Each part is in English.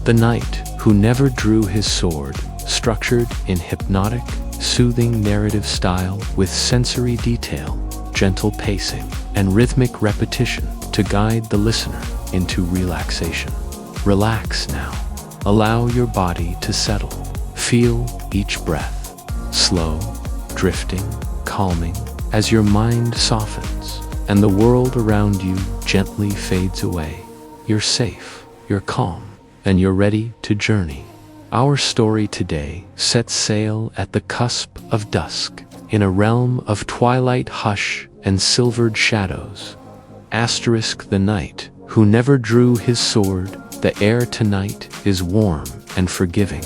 The knight who never drew his sword, structured in hypnotic, soothing narrative style with sensory detail, gentle pacing, and rhythmic repetition to guide the listener into relaxation. Relax now. Allow your body to settle. Feel each breath. Slow, drifting, calming, as your mind softens and the world around you gently fades away. You're safe, you're calm, and you're ready to journey. Our story today sets sail at the cusp of dusk, in a realm of twilight hush and silvered shadows. The night who never drew his sword. The air tonight is warm and forgiving,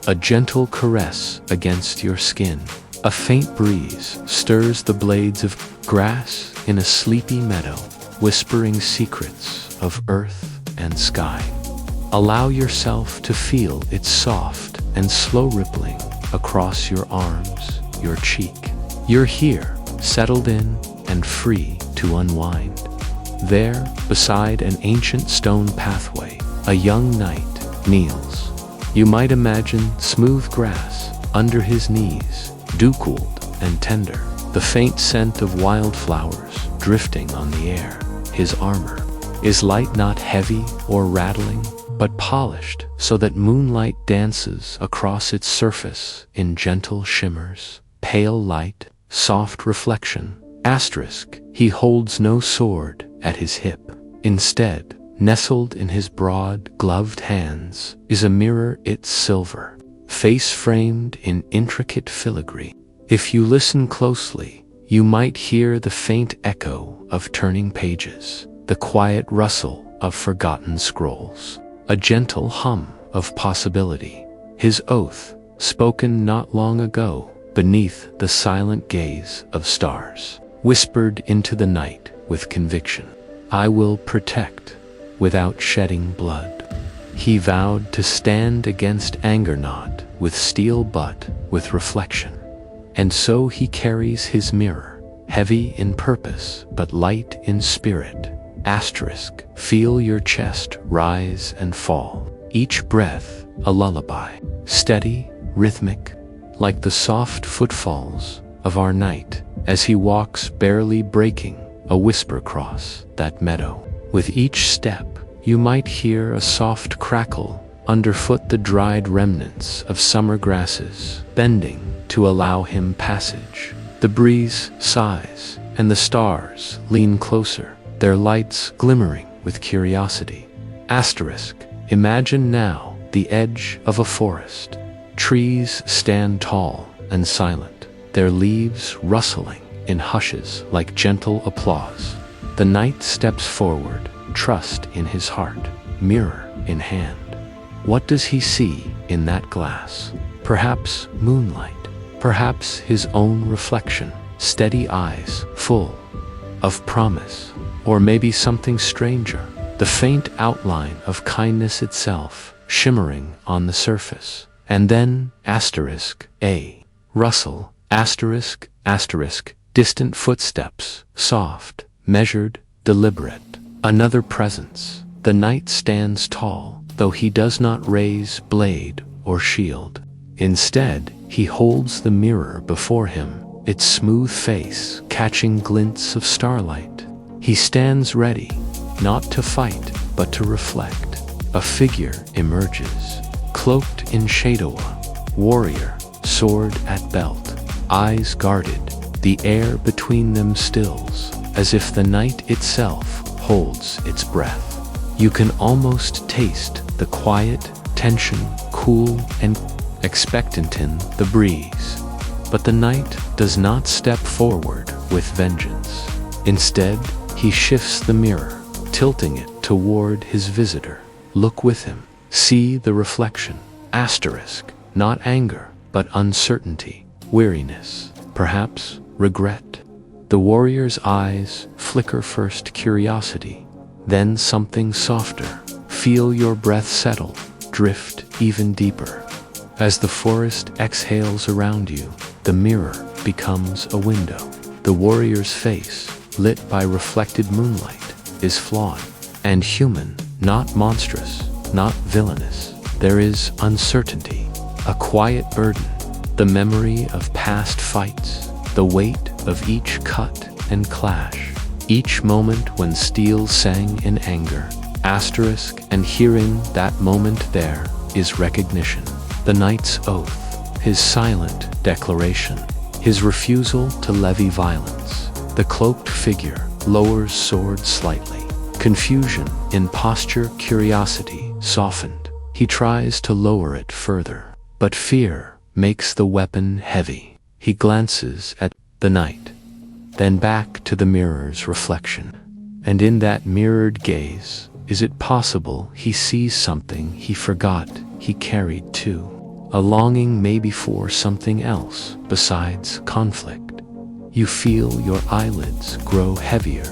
a gentle caress against your skin. A faint breeze stirs the blades of grass in a sleepy meadow, whispering secrets of earth and sky. Allow yourself to feel its soft and slow rippling across your arms, your cheek. You're here, settled in and free to unwind. There, beside an ancient stone pathway, a young knight kneels. You might imagine smooth grass under his knees, dew-cooled and tender, the faint scent of wildflowers drifting on the air. His armor is light, not heavy or rattling, but polished so that moonlight dances across its surface in gentle shimmers, pale light, soft reflection. He holds no sword at his hip. Instead, nestled in his broad, gloved hands is a mirror, its silver face framed in intricate filigree. If you listen closely, you might hear the faint echo of turning pages, the quiet rustle of forgotten scrolls, a gentle hum of possibility. His oath, spoken not long ago, beneath the silent gaze of stars, whispered into the night with conviction. I will protect without shedding blood. He vowed to stand against anger, not with steel but with reflection. And so he carries his mirror, heavy in purpose but light in spirit. Feel your chest rise and fall, each breath a lullaby, steady, rhythmic, like the soft footfalls of our knight as he walks, barely breaking a whisper across that meadow. With each step, you might hear a soft crackle underfoot, the dried remnants of summer grasses bending to allow him passage. The breeze sighs, and the stars lean closer, their lights glimmering with curiosity. Imagine now the edge of a forest. Trees stand tall and silent, their leaves rustling in hushes like gentle applause. The knight steps forward, trust in his heart, mirror in hand. What does he see in that glass? Perhaps moonlight, perhaps his own reflection, steady eyes full of promise, or maybe something stranger, the faint outline of kindness itself shimmering on the surface. And then, a rustle, distant footsteps, soft, measured, deliberate. Another presence. The knight stands tall, though he does not raise blade or shield. Instead, he holds the mirror before him, its smooth face catching glints of starlight. He stands ready, not to fight, but to reflect. A figure emerges, cloaked in shadowa, warrior, sword at belt, eyes guarded. The air between them stills, as if the night itself holds its breath. You can almost taste the quiet tension, cool and expectant in the breeze. But the knight does not step forward with vengeance. Instead, he shifts the mirror, tilting it toward his visitor. Look with him. See the reflection. Not anger, but uncertainty, weariness, perhaps regret. The warrior's eyes flicker, first curiosity, then something softer. Feel your breath settle, drift even deeper. As the forest exhales around you, the mirror becomes a window. The warrior's face, lit by reflected moonlight, is flawed and human, not monstrous, not villainous. there is uncertainty, a quiet burden, the memory of past fights, the weight of each cut and clash, each moment when steel sang in anger. And hearing that moment there is recognition. The knight's oath, his silent declaration, his refusal to levy violence. The cloaked figure lowers sword slightly. Confusion in posture, curiosity softened. He tries to lower it further, but fear makes the weapon heavy. He glances at the knight, then back to the mirror's reflection. And in that mirrored gaze, is it possible he sees something he forgot he carried too? A longing maybe for something else besides conflict. You feel your eyelids grow heavier,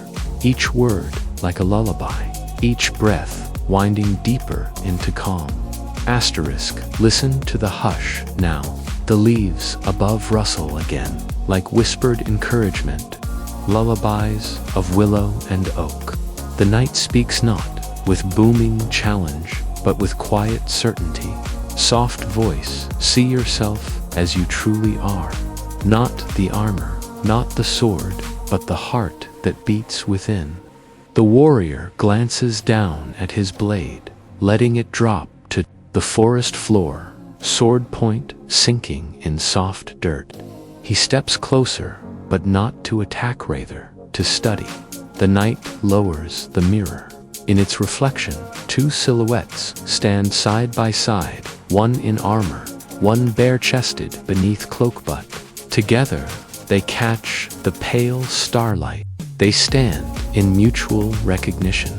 each word like a lullaby, each breath winding deeper into calm. Listen to the hush now. The leaves above rustle again, like whispered encouragement, lullabies of willow and oak. The night speaks not with booming challenge, but with quiet certainty. Soft voice, see yourself as you truly are. Not the armor, not the sword, but the heart that beats within. The warrior glances down at his blade, letting it drop to the forest floor, sword point sinking in soft dirt. He steps closer, but not to attack, rather to study. The knight lowers the mirror. In its reflection, two silhouettes stand side by side, one in armor, one bare-chested beneath cloak butt. Together, they catch the pale starlight. They stand in mutual recognition.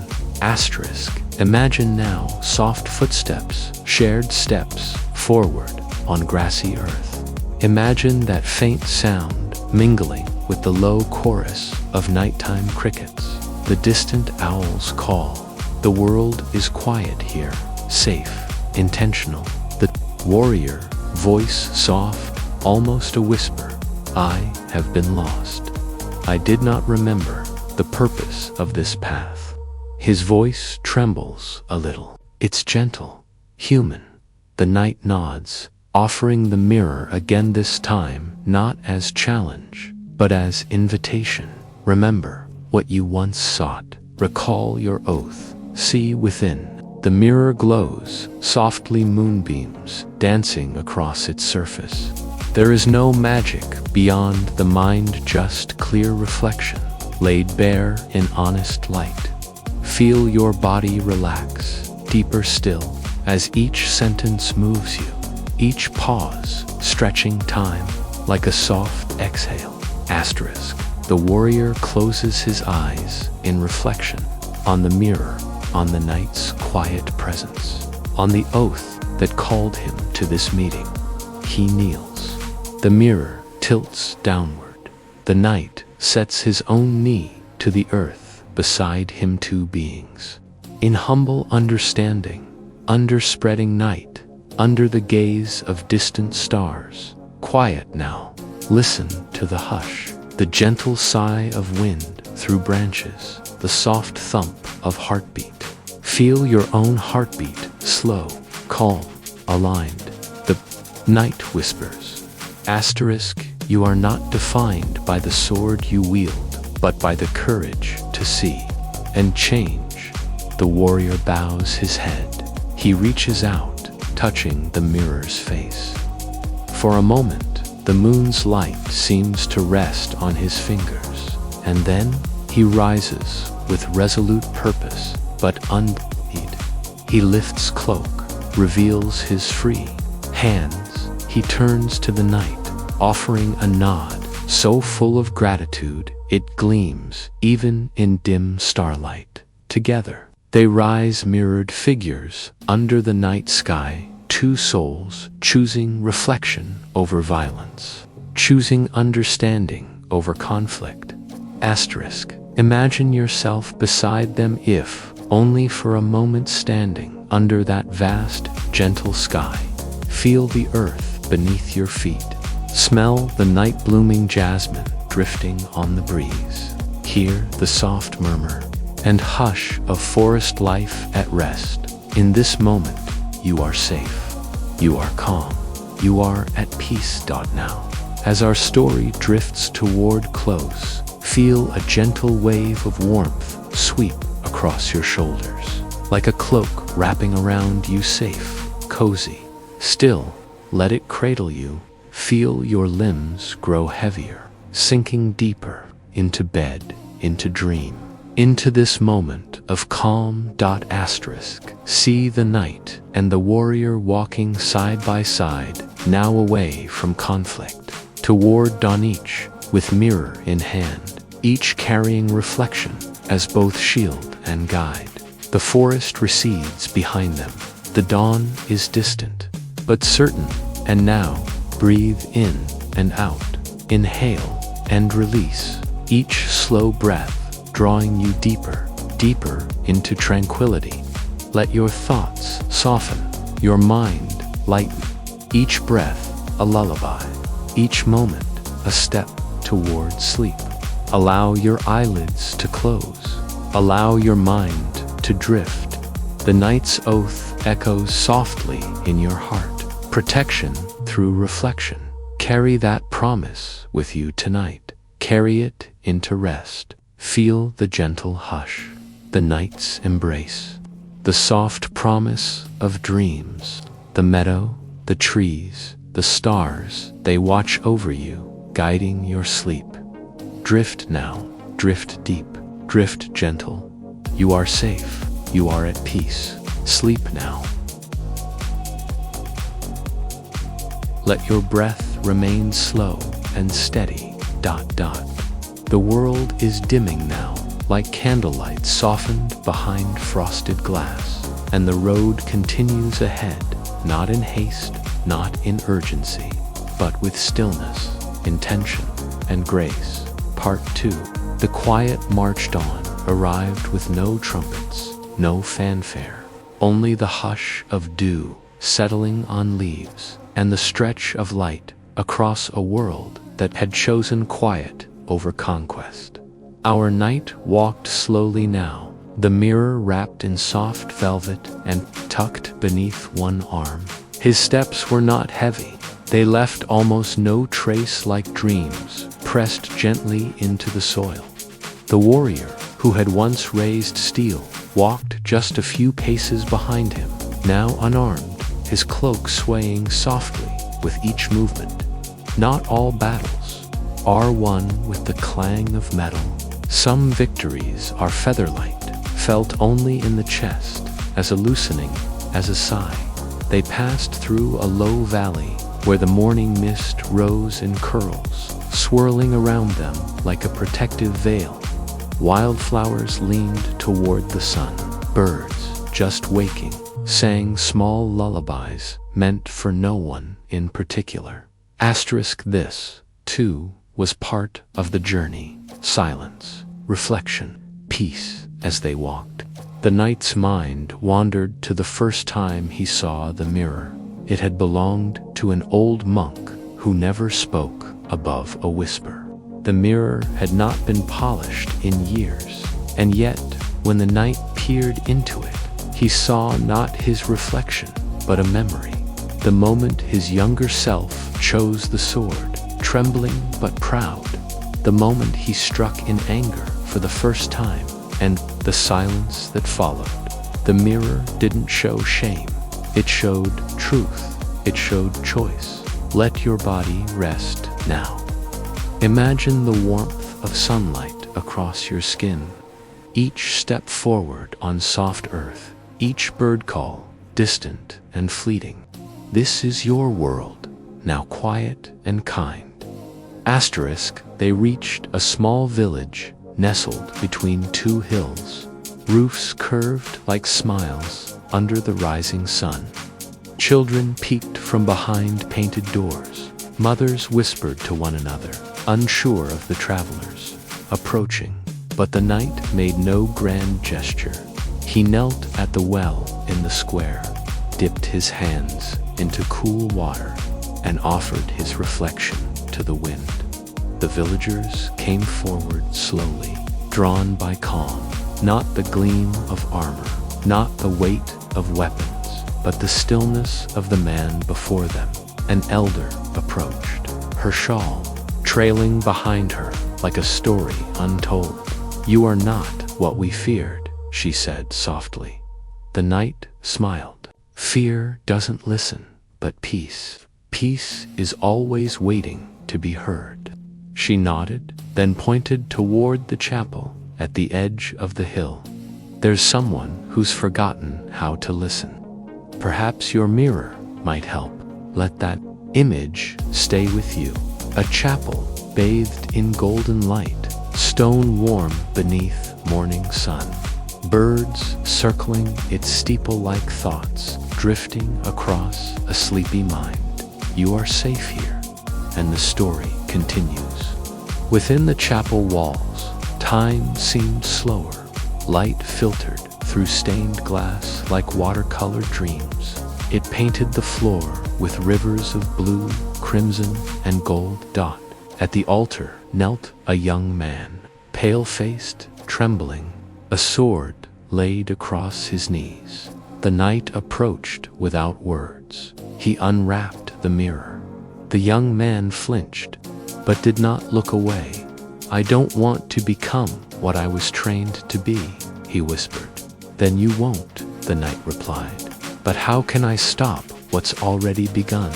Imagine now soft footsteps, shared steps forward on grassy earth. Imagine that faint sound mingling with the low chorus of nighttime crickets. The distant owl's call. The world is quiet here, safe, intentional. The warrior, voice soft, almost a whisper. I have been lost. I did not remember the purpose of this path. His voice trembles a little. It's gentle, human. The knight nods, offering the mirror again, this time not as challenge, but as invitation. Remember what you once sought. Recall your oath. See within. The mirror glows, softly moonbeams dancing across its surface. There is no magic beyond the mind, just clear reflection, laid bare in honest light. Feel your body relax, deeper still, as each sentence moves you, each pause stretching time like a soft exhale. The warrior closes his eyes in reflection on the mirror, on the night's quiet presence, on the oath that called him to this meeting. He kneels. The mirror tilts downward. The knight sets his own knee to the earth beside him, two beings. In humble understanding, under spreading night, under the gaze of distant stars. Quiet now. Listen to the hush, the gentle sigh of wind through branches, the soft thump of heartbeat. Feel your own heartbeat, slow, calm, aligned. The night whispers. You are not defined by the sword you wield, but by the courage to see and change. The warrior bows his head. He reaches out, touching the mirror's face. For a moment, the moon's light seems to rest on his fingers, and then he rises with resolute purpose, but undeed. He lifts cloak, reveals his free hands. He turns to the night, offering a nod so full of gratitude it gleams even in dim starlight. Together, they rise, mirrored figures under the night sky. Two souls choosing reflection over violence, choosing understanding over conflict. Imagine yourself beside them, if only for a moment, standing under that vast, gentle sky. Feel the earth beneath your feet. Smell the night blooming jasmine drifting on the breeze. Hear the soft murmur and hush of forest life at rest. In this moment, You are safe. You are calm. You are at peace. Now, as our story drifts toward close, feel a gentle wave of warmth sweep across your shoulders, like a cloak wrapping around you, safe, cozy, still. Let it cradle you. Feel your limbs grow heavier, sinking deeper into bed, into dream, into this moment of calm. See the knight and the warrior walking side by side, now away from conflict, toward dawn, each with mirror in hand, each carrying reflection as both shield and guide. The forest recedes behind them. The dawn is distant, but certain, and now, breathe in and out, inhale and release, each slow breath drawing you deeper, deeper into tranquility. Let your thoughts soften, your mind lighten, each breath a lullaby, each moment a step toward sleep. Allow your eyelids to close, allow your mind to drift. The night's oath echoes softly in your heart. Protection through reflection. Carry that promise with you tonight. Carry it into rest. Feel the gentle hush, the night's embrace, the soft promise of dreams. The meadow, the trees, the stars, they watch over you, guiding your sleep. Drift now, drift deep, drift gentle. You are safe, you are at peace. Sleep now. Let your breath remain slow and steady. The world is dimming now, like candlelight softened behind frosted glass, and the road continues ahead, not in haste, not in urgency, but with stillness, intention, and grace. Part 2. The quiet marched on, arrived with no trumpets, no fanfare, only the hush of dew settling on leaves, and the stretch of light across a world that had chosen quiet over conquest. Our knight walked slowly now, the mirror wrapped in soft velvet and tucked beneath one arm. His steps were not heavy. They left almost no trace, like dreams pressed gently into the soil. The warrior, who had once raised steel, walked just a few paces behind him, now unarmed, his cloak swaying softly with each movement. Not all battles are won with the clang of metal. Some victories are featherlight, felt only in the chest, as a loosening as a sigh. They passed through a low valley where the morning mist rose in curls, swirling around them like a protective veil. Wildflowers leaned toward the sun. Birds, just waking, sang small lullabies meant for no one in particular. This, too, was part of the journey. Silence, reflection, peace as they walked. The knight's mind wandered to the first time he saw the mirror. It had belonged to an old monk who never spoke above a whisper. The mirror had not been polished in years, and yet, when the knight peered into it, he saw not his reflection, but a memory. The moment his younger self chose the sword, trembling but proud. The moment he struck in anger for the first time, and the silence that followed. The mirror didn't show shame. It showed truth. It showed choice. Let your body rest now. Imagine the warmth of sunlight across your skin. Each step forward on soft earth. Each bird call, distant and fleeting. This is your world, now quiet and kind. They reached a small village nestled between two hills, roofs curved like smiles under the rising sun. Children peeked from behind painted doors. Mothers whispered to one another, unsure of the travelers approaching. But the knight made no grand gesture. He knelt at the well in the square, dipped his hands into cool water, and offered his reflection to the wind. The villagers came forward slowly, drawn by calm, not the gleam of armor, not the weight of weapons, but the stillness of the man before them. An elder approached, her shawl trailing behind her like a story untold. "You are not what we feared," she said softly. The knight smiled. "Fear doesn't listen, but peace is always waiting to be heard." She nodded, then pointed toward the chapel at the edge of the hill. "There's someone who's forgotten how to listen. Perhaps your mirror might help. Let that image stay with you." A chapel bathed in golden light, stone warm beneath morning sun. Birds circling its steeple-like thoughts, drifting across a sleepy mind. You are safe here, and the story continues. Within the chapel walls, time seemed slower. Light filtered through stained glass like watercolor dreams. It painted the floor with rivers of blue, crimson, and gold dot. At the altar knelt a young man, pale-faced, trembling, a sword laid across his knees. The knight approached without words. He unwrapped the mirror. The young man flinched, but did not look away. "I don't want to become what I was trained to be," he whispered. "Then you won't," the knight replied. "But how can I stop what's already begun?"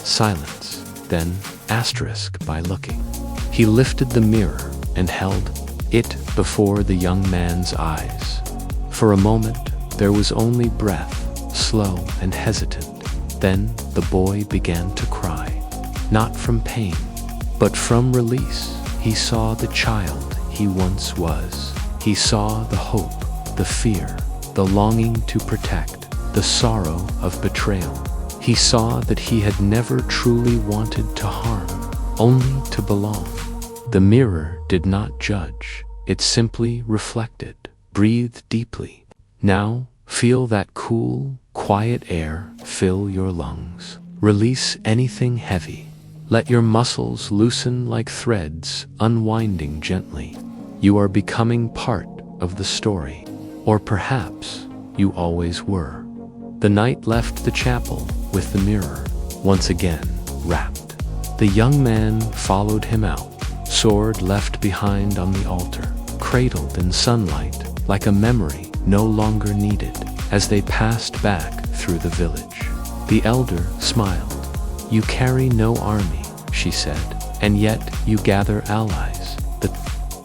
Silence, then asterisk by looking. He lifted the mirror and held it before the young man's eyes. For a moment, there was only breath, slow and hesitant. Then the boy began to cry, not from pain, but from release. He saw the child he once was. He saw the hope, the fear, the longing to protect, the sorrow of betrayal. He saw that he had never truly wanted to harm, only to belong. The mirror did not judge. It simply reflected. Breathe deeply. Now, feel that cool, quiet air fill your lungs. Release anything heavy. Let your muscles loosen like threads, unwinding gently. You are becoming part of the story. Or perhaps you always were. The knight left the chapel with the mirror, once again wrapped. The young man followed him out, sword left behind on the altar, cradled in sunlight like a memory no longer needed. As they passed back through the village, the elder smiled. "You carry no army," she said, "and yet you gather allies." The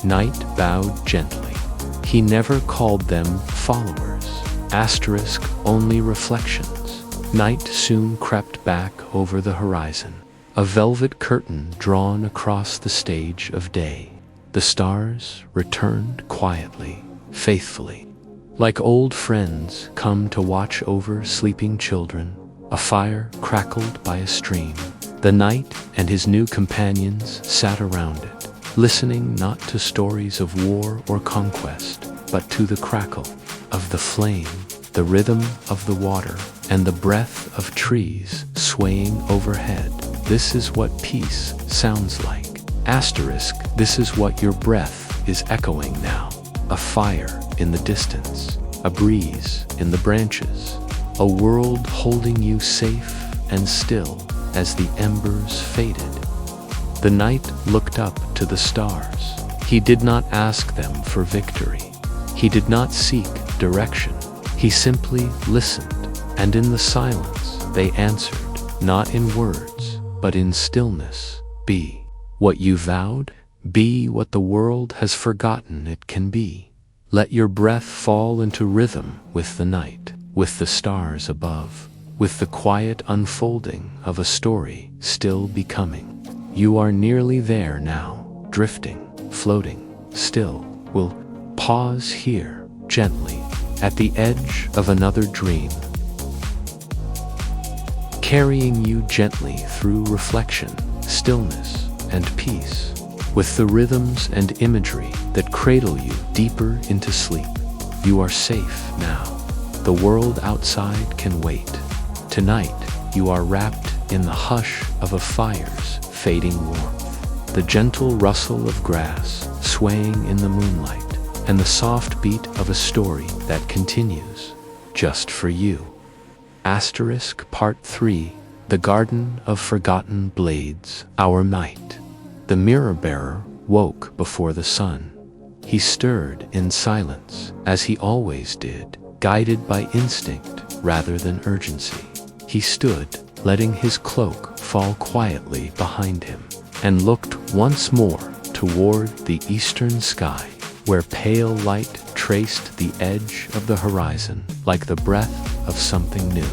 knight bowed gently. He never called them followers. Asterisk only reflections. Night soon crept back over the horizon, a velvet curtain drawn across the stage of day. The stars returned quietly, faithfully, like old friends come to watch over sleeping children. A fire crackled by a stream. The knight and his new companions sat around it, listening not to stories of war or conquest, but to the crackle of the flame, the rhythm of the water, and the breath of trees swaying overhead. This is what peace sounds like. Asterisk, this is what your breath is echoing now. A fire in the distance, a breeze in the branches, a world holding you safe and still as the embers faded. The knight looked up to the stars. He did not ask them for victory. He did not seek direction. He simply listened, and in the silence they answered, not in words, but in stillness. Be what you vowed, be what the world has forgotten it can be. Let your breath fall into rhythm with the night, with the stars above, with the quiet unfolding of a story still becoming. You are nearly there now, drifting, floating, still. We'll pause here, gently, at the edge of another dream, carrying you gently through reflection, stillness, and peace, with the rhythms and imagery that cradle you deeper into sleep. You are safe now. The world outside can wait. Tonight, you are wrapped in the hush of a fire's fading warmth, the gentle rustle of grass swaying in the moonlight, and the soft beat of a story that continues, just for you. Part 3. The Garden of Forgotten Blades. Our night. The mirror-bearer woke before the sun. He stirred in silence, as he always did, guided by instinct rather than urgency. He stood, letting his cloak fall quietly behind him, and looked once more toward the eastern sky, where pale light traced the edge of the horizon like the breath of something new.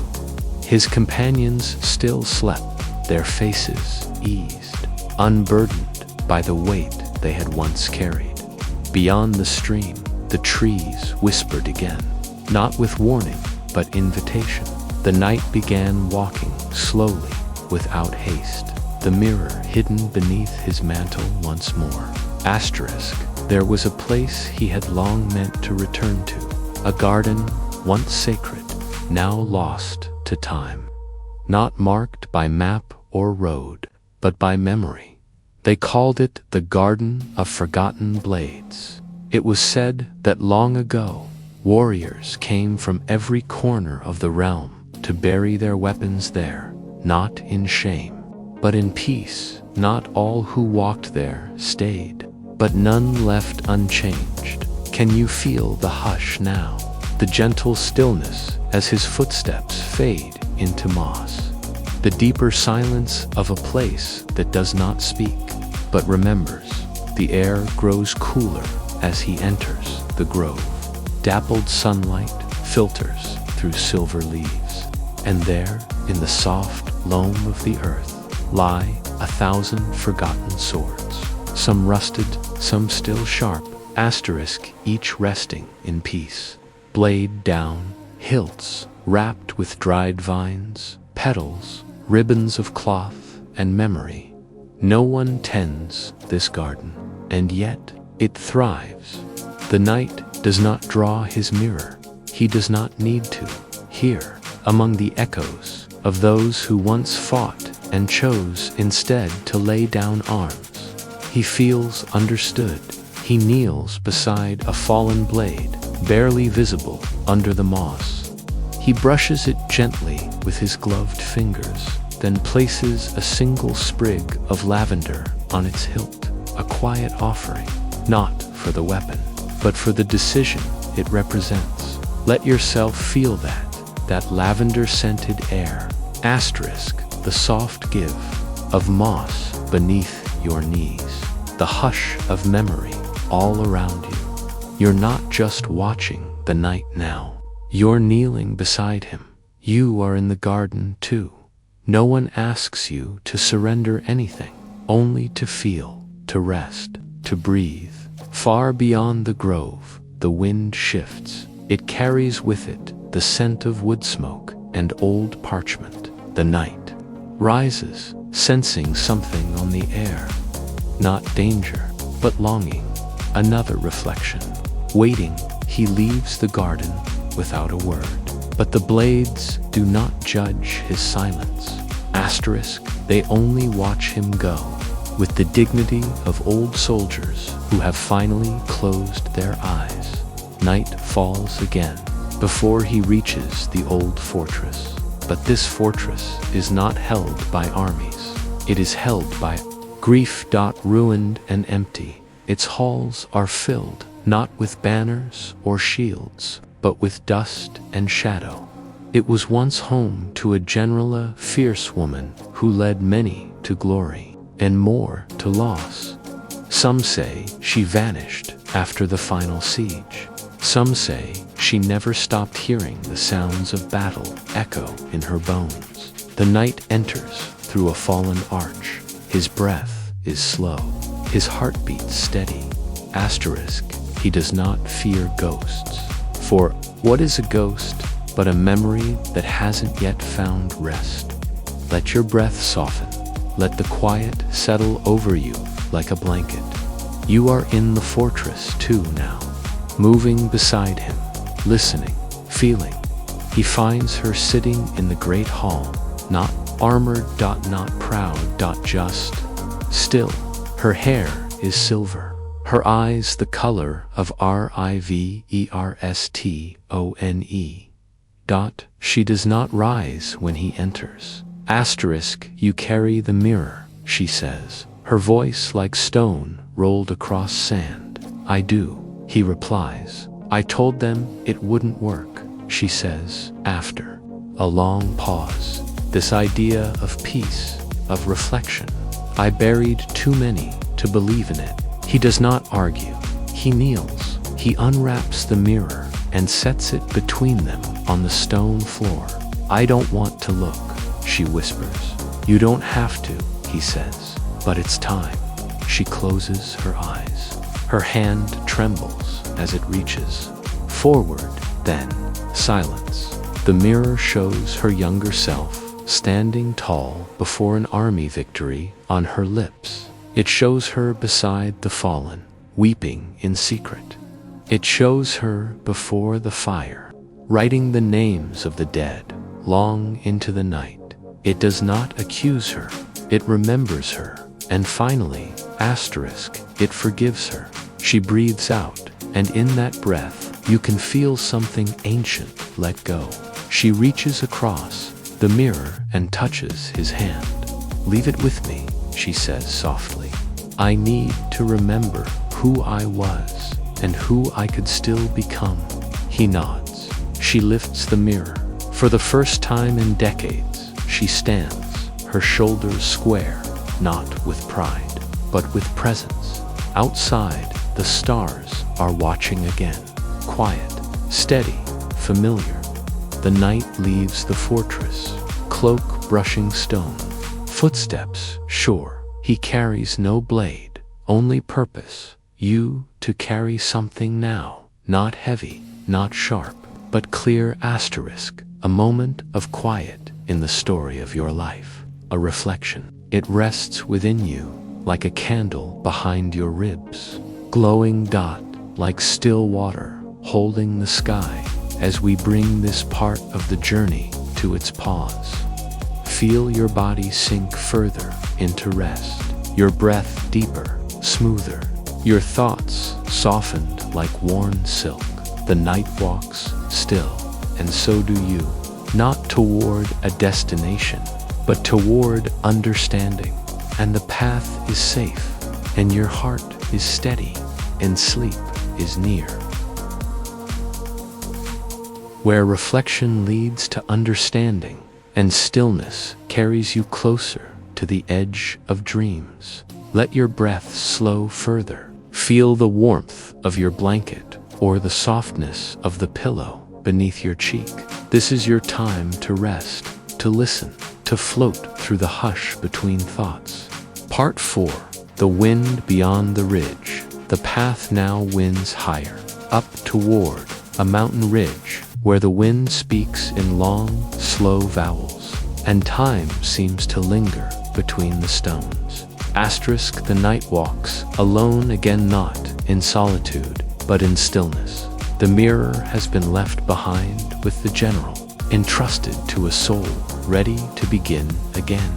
His companions still slept, their faces eased, unburdened by the weight they had once carried. Beyond the stream, the trees whispered again, not with warning, but invitation. The knight began walking slowly, without haste, the mirror hidden beneath his mantle once more. There was a place he had long meant to return to, a garden once sacred, now lost to time. Not marked by map or road, but by memory. They called it the Garden of Forgotten Blades. It was said that long ago, warriors came from every corner of the realm to bury their weapons there, not in shame, but in peace. Not all who walked there stayed, but none left unchanged. Can you feel the hush now? The gentle stillness as his footsteps fade into moss. The deeper silence of a place that does not speak, but remembers. The air grows cooler as he enters the grove. Dappled sunlight filters through silver leaves, and there, in the soft loam of the earth, lie 1,000 forgotten swords, some rusted, some still sharp, each resting in peace. Blade down, hilts wrapped with dried vines, petals, ribbons of cloth, and memory. No one tends this garden, and yet it thrives. The knight does not draw his mirror. He does not need to. Here, among the echoes of those who once fought and chose instead to lay down arms, he feels understood. He kneels beside a fallen blade, barely visible under the moss. He brushes it gently with his gloved fingers, then places a single sprig of lavender on its hilt, a quiet offering, not for the weapon, but for the decision it represents. Let yourself feel that lavender-scented air, the soft give of moss beneath your knees, the hush of memory all around you. You're not just watching the night now. You're kneeling beside him. You are in the garden too. No one asks you to surrender anything, only to feel, to rest, to breathe. Far beyond the grove, the wind shifts. It carries with it the scent of wood smoke and old parchment. The night rises, sensing something on the air. Not danger, but longing. Another reflection. Waiting, he leaves the garden without a word. But the blades do not judge his silence. They only watch him go, with the dignity of old soldiers who have finally closed their eyes. Night falls again, before he reaches the old fortress. But this fortress is not held by armies. It is held by grief. Ruined and empty, its halls are filled, not with banners or shields, but with dust and shadow. It was once home to a fierce woman who led many to glory, and more to loss. Some say she vanished after the final siege. Some say she never stopped hearing the sounds of battle echo in her bones. The knight enters through a fallen arch. His breath is slow, his heartbeat steady. He does not fear ghosts. For what is a ghost but a memory that hasn't yet found rest? Let your breath soften. Let the quiet settle over you like a blanket. You are in the fortress too now, moving beside him, listening, feeling. He finds her sitting in the great hall, not armored, not proud, just still. Her hair is silver, her eyes the color of riverstone, She does not rise when he enters. You carry the mirror, she says, her voice like stone rolled across sand. I do, he replies. I told them it wouldn't work, she says, after a long pause. This idea of peace, of reflection. I buried too many to believe in it. He does not argue. He kneels. He unwraps the mirror and sets it between them on the stone floor. I don't want to look, she whispers. You don't have to, he says, but it's time. She closes her eyes. Her hand trembles as it reaches forward, then silence. The mirror shows her younger self, standing tall before an army victory on her lips. It shows her beside the fallen, weeping in secret. It shows her before the fire, writing the names of the dead, long into the night. It does not accuse her, it remembers her, and finally, it forgives her. She breathes out, and in that breath, you can feel something ancient let go. She reaches across the mirror and touches his hand. Leave it with me, she says softly. I need to remember who I was and who I could still become. He nods. She lifts the mirror. For the first time in decades, she stands, her shoulders square, not with pride, but with presence. Outside, the stars are watching again. Quiet, steady, familiar. The night leaves the fortress, cloak brushing stone. Footsteps, sure. He carries no blade, only purpose. You to carry something now, not heavy, not sharp, but clear. A moment of quiet in the story of your life. A reflection. It rests within you like a candle behind your ribs. Glowing dot like still water holding the sky as we bring this part of the journey to its pause. Feel your body sink further into rest, your breath deeper, smoother, your thoughts softened like worn silk. The night walks still, and so do you, not toward a destination, but toward understanding. And the path is safe, and your heart is steady, and sleep is near. Where reflection leads to understanding, and stillness carries you closer to the edge of dreams. Let your breath slow further. Feel the warmth of your blanket or the softness of the pillow beneath your cheek. This is your time to rest, to listen, to float through the hush between thoughts. Part 4. The wind beyond the ridge. The path now winds higher, up toward a mountain ridge where the wind speaks in long, slow vowels, and time seems to linger between the stones. The night walks, alone again, not in solitude, but in stillness. The mirror has been left behind with the general, entrusted to a soul ready to begin again.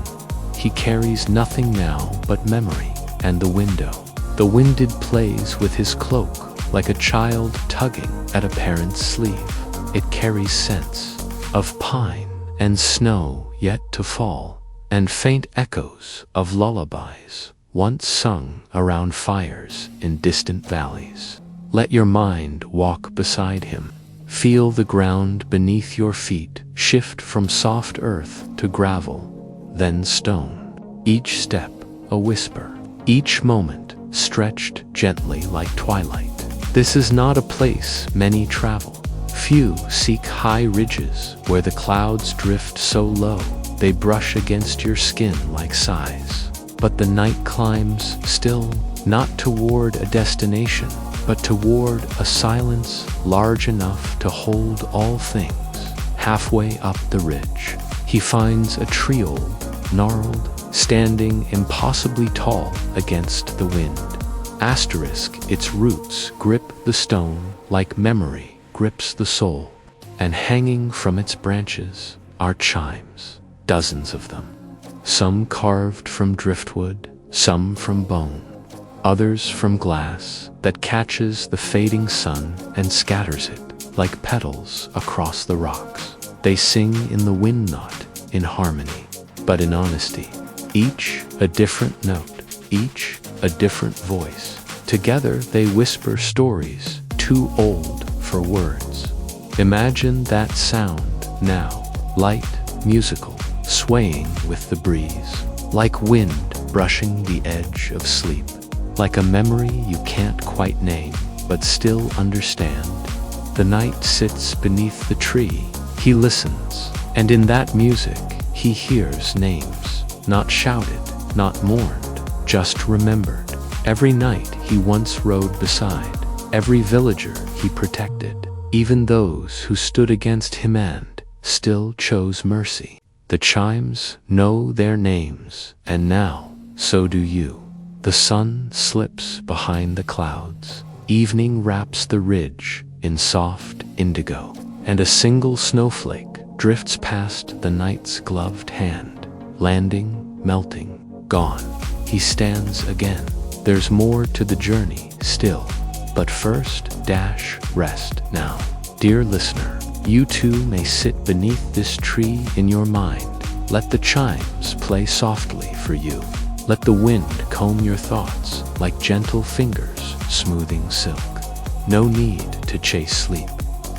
He carries nothing now but memory and the window. The winded plays with his cloak like a child tugging at a parent's sleeve. It carries scents of pine and snow yet to fall, and faint echoes of lullabies once sung around fires in distant valleys. Let your mind walk beside him. Feel the ground beneath your feet shift from soft earth to gravel, then stone. Each step a whisper, each moment stretched gently like twilight. This is not a place many travel. Few seek high ridges where the clouds drift so low they brush against your skin like sighs. But the night climbs still, not toward a destination, but toward a silence large enough to hold all things. Halfway up the ridge, he finds a tree old, gnarled, standing impossibly tall against the wind. Its roots grip the stone like memory grips the soul, and hanging from its branches are chimes, dozens of them. Some carved from driftwood, some from bone, others from glass that catches the fading sun and scatters it like petals across the rocks. They sing in the wind, not in harmony, but in honesty. Each a different note, each a different voice. Together they whisper stories too old for words. Imagine that sound now, light, musical, swaying with the breeze, like wind brushing the edge of sleep, like a memory you can't quite name, but still understand. The night sits beneath the tree. He listens, and in that music, he hears names, not shouted, not mourned, just remembered. Every knight he once rode beside, every villager he protected, even those who stood against him and still chose mercy. The chimes know their names, and now, so do you. The sun slips behind the clouds. Evening wraps the ridge in soft indigo, and a single snowflake drifts past the knight's gloved hand, landing, melting, gone. He stands again. There's more to the journey still, but first, rest now. Dear listener, you too may sit beneath this tree in your mind. Let the chimes play softly for you. Let the wind comb your thoughts like gentle fingers smoothing silk. No need to chase sleep.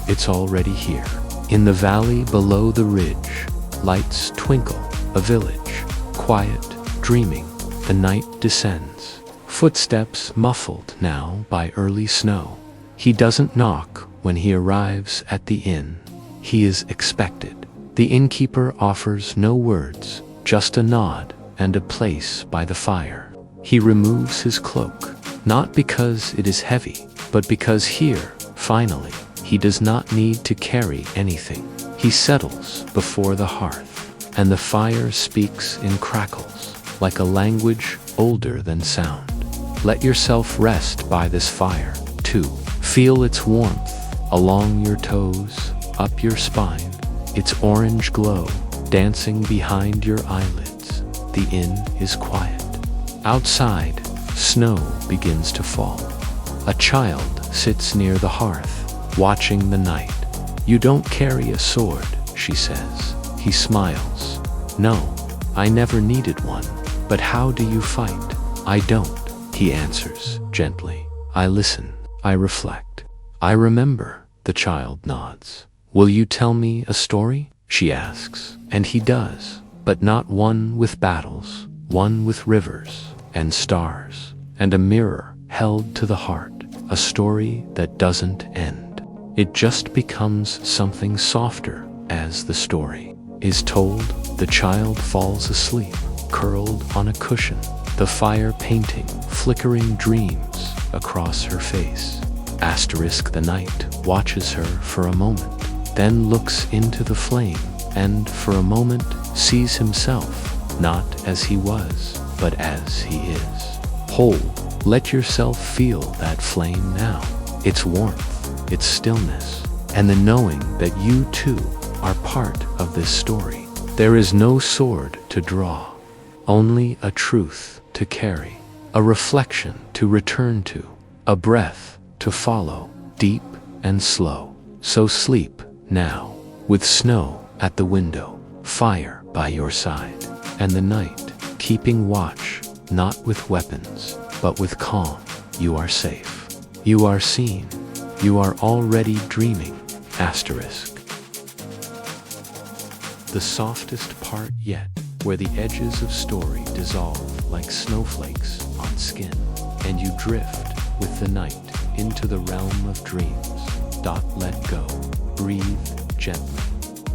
It's already here. In the valley below the ridge, lights twinkle, a village, quiet, dreaming. The night descends. Footsteps muffled now by early snow. He doesn't knock when he arrives at the inn. He is expected. The innkeeper offers no words, just a nod and a place by the fire. He removes his cloak, not because it is heavy, but because here, finally, he does not need to carry anything. He settles before the hearth, and the fire speaks in crackles, like a language older than sound. Let yourself rest by this fire, too. Feel its warmth along your toes, up your spine, its orange glow dancing behind your eyelids. The inn is quiet. Outside, snow begins to fall. A child sits near the hearth, watching the night. You don't carry a sword, she says. He smiles. No, I never needed one. But how do you fight? I don't, he answers gently. I listen. I reflect. I remember, the child nods. Will you tell me a story? She asks. And he does, but not one with battles, one with rivers and stars and a mirror held to the heart, a story that doesn't end. It just becomes something softer as the story is told. The child falls asleep, curled on a cushion, the fire painting flickering dreams across her face. The knight watches her for a moment, then looks into the flame, and for a moment sees himself, not as he was, but as he is. Whole, let yourself feel that flame now, its warmth, its stillness, and the knowing that you too are part of this story. There is no sword to draw, only a truth to carry, a reflection to return to, a breath to follow, deep and slow. So sleep now, with snow at the window, fire by your side, and the night keeping watch, not with weapons, but with calm. You are safe. You are seen. You are already dreaming. The softest part yet, where the edges of story dissolve like snowflakes on skin, and you drift with the night into the realm of dreams. Let go. Breathe gently.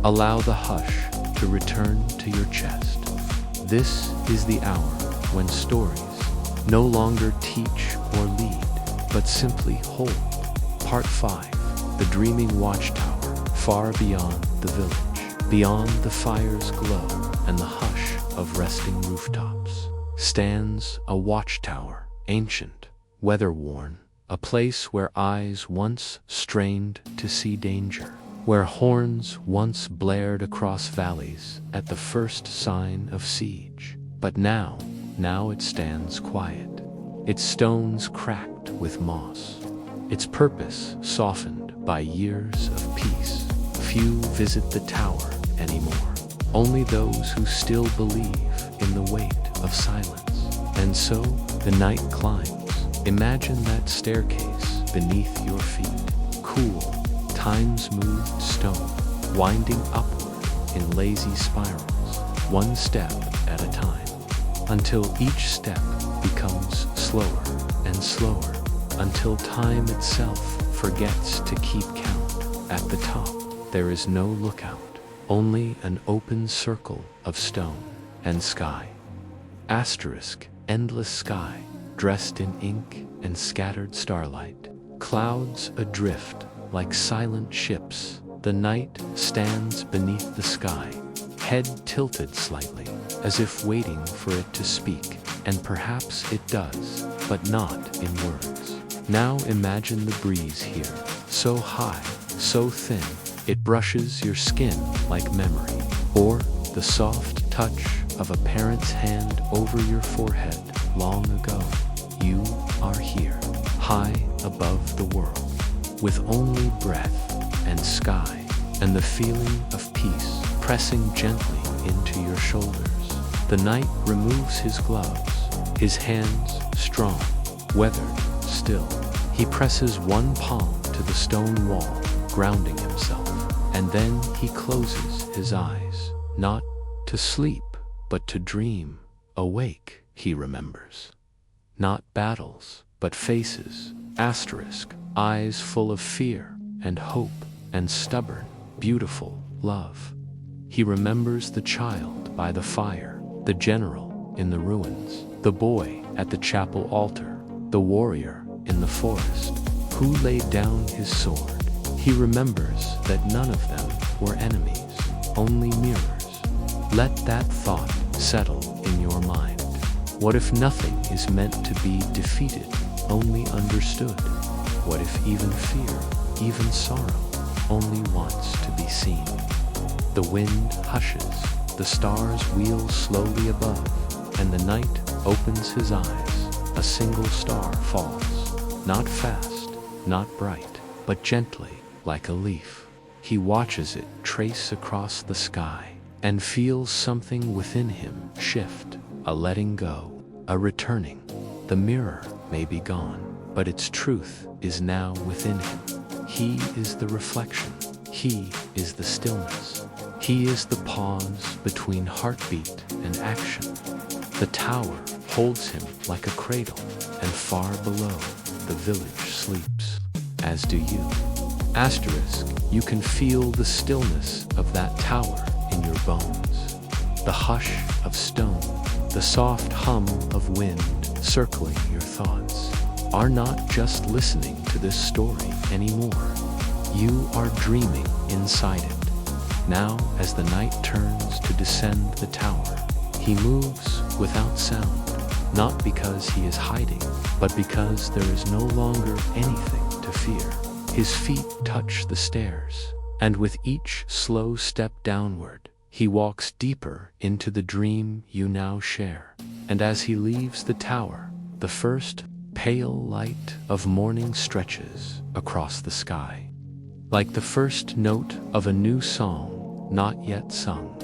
Allow the hush to return to your chest. This is the hour when stories no longer teach or lead, but simply hold. Part 5. The Dreaming Watchtower. Far beyond the village, beyond the fire's glow and the hush of resting rooftops, stands a watchtower, ancient, weather-worn, a place where eyes once strained to see danger, where horns once blared across valleys at the first sign of siege. But now it stands quiet, its stones cracked with moss, its purpose softened by years of peace. Few visit the tower anymore. Only those who still believe in the weight of silence. And so, the night climbs. Imagine that staircase beneath your feet. Cool, time-smoothed stone, winding upward in lazy spirals, one step at a time, until each step becomes slower and slower, until time itself forgets to keep count. At the top, there is no lookout, only an open circle of stone and sky. Asterisk, endless sky, dressed in ink and scattered starlight. Clouds adrift like silent ships. The night stands beneath the sky, head tilted slightly, as if waiting for it to speak, and perhaps it does, but not in words. Now imagine the breeze here, so high, so thin, it brushes your skin like memory, or the soft touch of a parent's hand over your forehead long ago. You are here, high above the world, with only breath and sky, and the feeling of peace pressing gently into your shoulders. The knight removes his gloves, his hands strong, weathered, still. He presses one palm to the stone wall, grounding himself, and then he closes his eyes, not to sleep, but to dream. Awake, he remembers. Not battles, but faces, asterisk, eyes full of fear and hope and stubborn, beautiful love. He remembers the child by the fire, the general in the ruins, the boy at the chapel altar, the warrior in the forest, who laid down his sword. He remembers that none of them were enemies, only mirrors. Let that thought settle in your mind. What if nothing is meant to be defeated, only understood? What if even fear, even sorrow, only wants to be seen? The wind hushes, the stars wheel slowly above, and the knight opens his eyes. A single star falls, not fast, not bright, but gently, like a leaf. He watches it trace across the sky, and feels something within him shift, a letting go, a returning. The mirror may be gone, but its truth is now within him. He is the reflection. He is the stillness. He is the pause between heartbeat and action. The tower holds him like a cradle, and far below, the village sleeps, as do you. Asterisk, you can feel the stillness of that tower in your bones. The hush of stone, the soft hum of wind circling your thoughts, are not just listening to this story anymore. You are dreaming inside it. Now, as the knight turns to descend the tower, he moves without sound, not because he is hiding, but because there is no longer anything to fear. His feet touch the stairs, and with each slow step downward, he walks deeper into the dream you now share. And as he leaves the tower, the first pale light of morning stretches across the sky, like the first note of a new song not yet sung.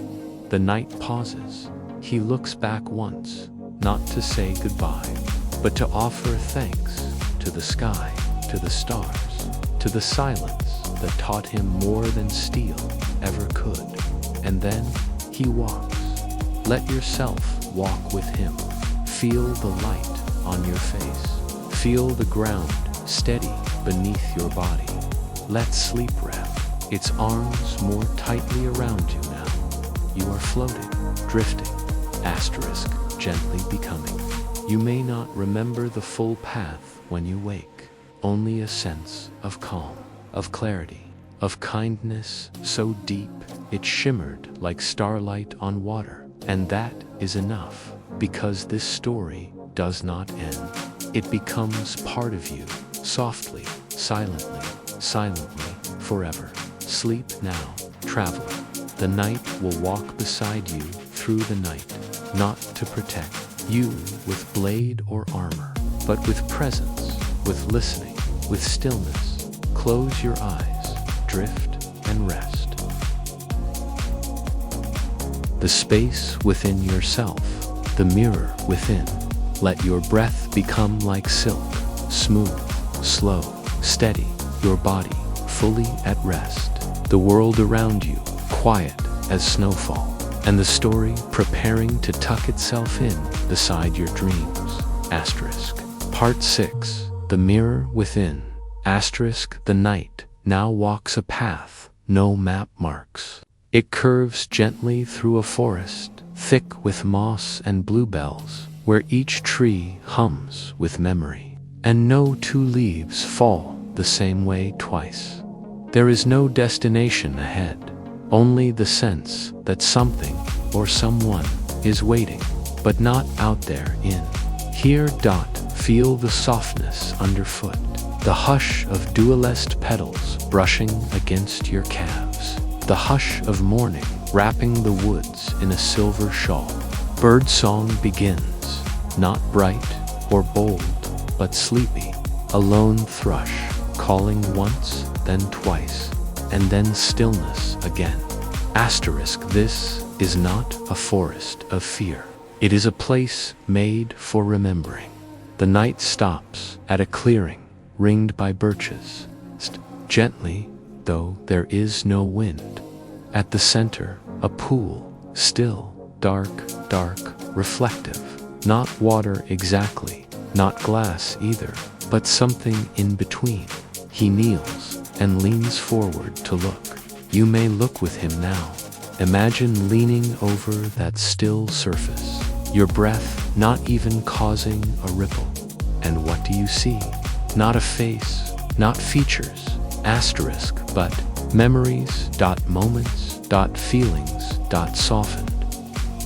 The knight pauses. He looks back once, not to say goodbye, but to offer thanks to the sky, to the stars, to the silence that taught him more than steel ever could. And then he walks. Let yourself walk with him. Feel the light on your face. Feel the ground steady beneath your body. Let sleep wrap its arms more tightly around you now. You are floating, drifting, asterisk, gently becoming. You may not remember the full path when you wake, only a sense of calm, of clarity, of kindness so deep it shimmered like starlight on water. And that is enough, because this story does not end. It becomes part of you, softly, silently, forever. Sleep now, traveler. The night will walk beside you through the night, not to protect you with blade or armor, but with presence, with listening, with stillness. Close your eyes, drift and rest. the space within yourself, the mirror within. Let your breath become like silk, smooth, slow, steady, your body fully at rest, the world around you quiet as snowfall, and the story preparing to tuck itself in beside your dreams. Asterisk. Part 6. The Mirror Within. Asterisk. The night now walks a path no map marks. It curves gently through a forest, thick with moss and bluebells, where each tree hums with memory, and no two leaves fall the same way twice. There is no destination ahead, only the sense that something or someone is waiting, but not out there in here. Feel the softness underfoot, the hush of dualest petals brushing against your calves, the hush of morning wrapping the woods in a silver shawl. Birdsong begins, not bright or bold, but sleepy, a lone thrush calling once, then twice, and then stillness again. Asterisk. This is not a forest of fear. It is a place made for remembering. The night stops at a clearing ringed by birches, gently, though there is no wind. At the center, a pool, still, dark, reflective. Not water exactly, not glass either, but something in between. He kneels and leans forward to look. You may look with him now. Imagine leaning over that still surface, your breath not even causing a ripple. And what do you see? Not a face, not features, asterisk, but memories, moments, feelings, softened.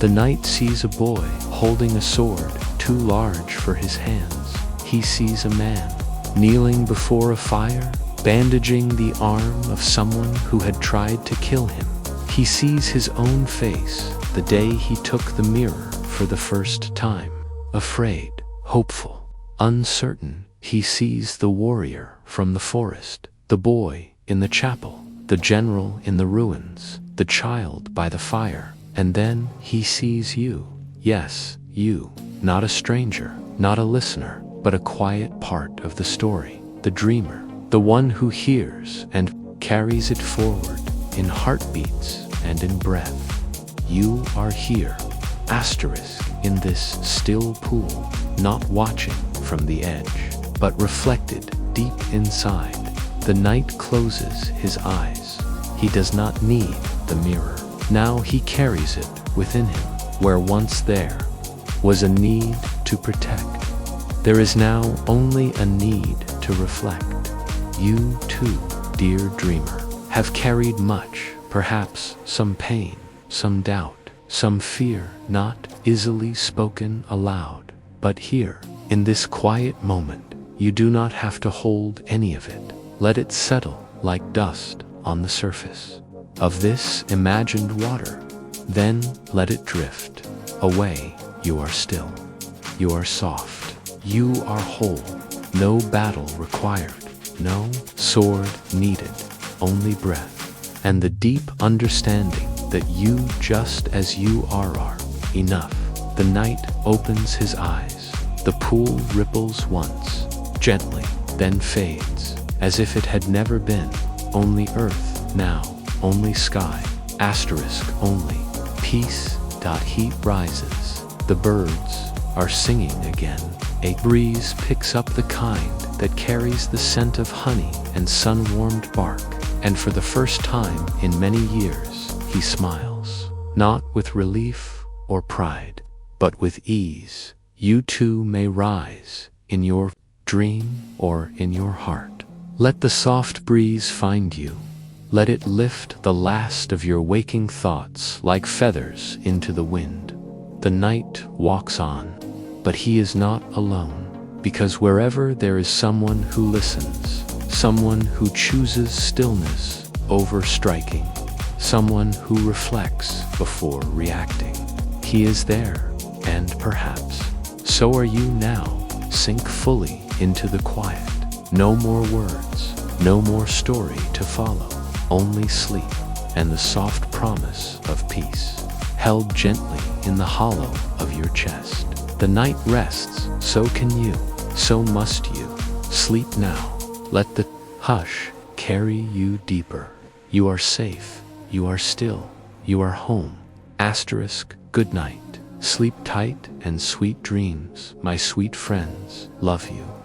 The night sees a boy holding a sword too large for his hands. He sees a man kneeling before a fire, bandaging the arm of someone who had tried to kill him. He sees his own face the day he took the mirror for the first time. Afraid, hopeful, uncertain, he sees the warrior from the forest, the boy in the chapel, the general in the ruins, the child by the fire. And then he sees you. Yes, you. Not a stranger, not a listener, but a quiet part of the story. The dreamer, the one who hears and carries it forward in heartbeats and in breath. You are here, asterisk, in this still pool, not watching from the edge, but reflected deep inside. The night closes his eyes. He does not need the mirror. Now he carries it within him, where once there was a need to protect. There is now only a need to reflect. You too, dear dreamer, have carried much, perhaps some pain, some doubt, some fear not easily spoken aloud. But here, in this quiet moment, you do not have to hold any of it. Let it settle like dust on the surface of this imagined water. Then let it drift away. You are still. You are soft. You are whole. No battle required. No sword needed. Only breath. And the deep understanding that you just as you are enough. The night opens his eyes. The pool ripples once, gently, then fades, as if it had never been. Only earth now, only sky, asterisk only. Peace. Heat rises. The birds are singing again. A breeze picks up the kind that carries the scent of honey and sun-warmed bark. And for the first time in many years, he smiles. Not with relief or pride, but with ease. You too may rise, in your dream or in your heart. Let the soft breeze find you. Let it lift the last of your waking thoughts like feathers into the wind. The night walks on, but he is not alone, because wherever there is someone who listens, someone who chooses stillness over striking, someone who reflects before reacting, he is there, and perhaps so are you now. Sink fully into the quiet. No more words, no more story to follow, only sleep and the soft promise of peace. held gently in the hollow of your chest. The night rests, so can you, so must you. Sleep now. Let the hush carry you deeper. You are safe, you are still, you are home. Good night. Sleep tight and sweet dreams, my sweet friends. Love you.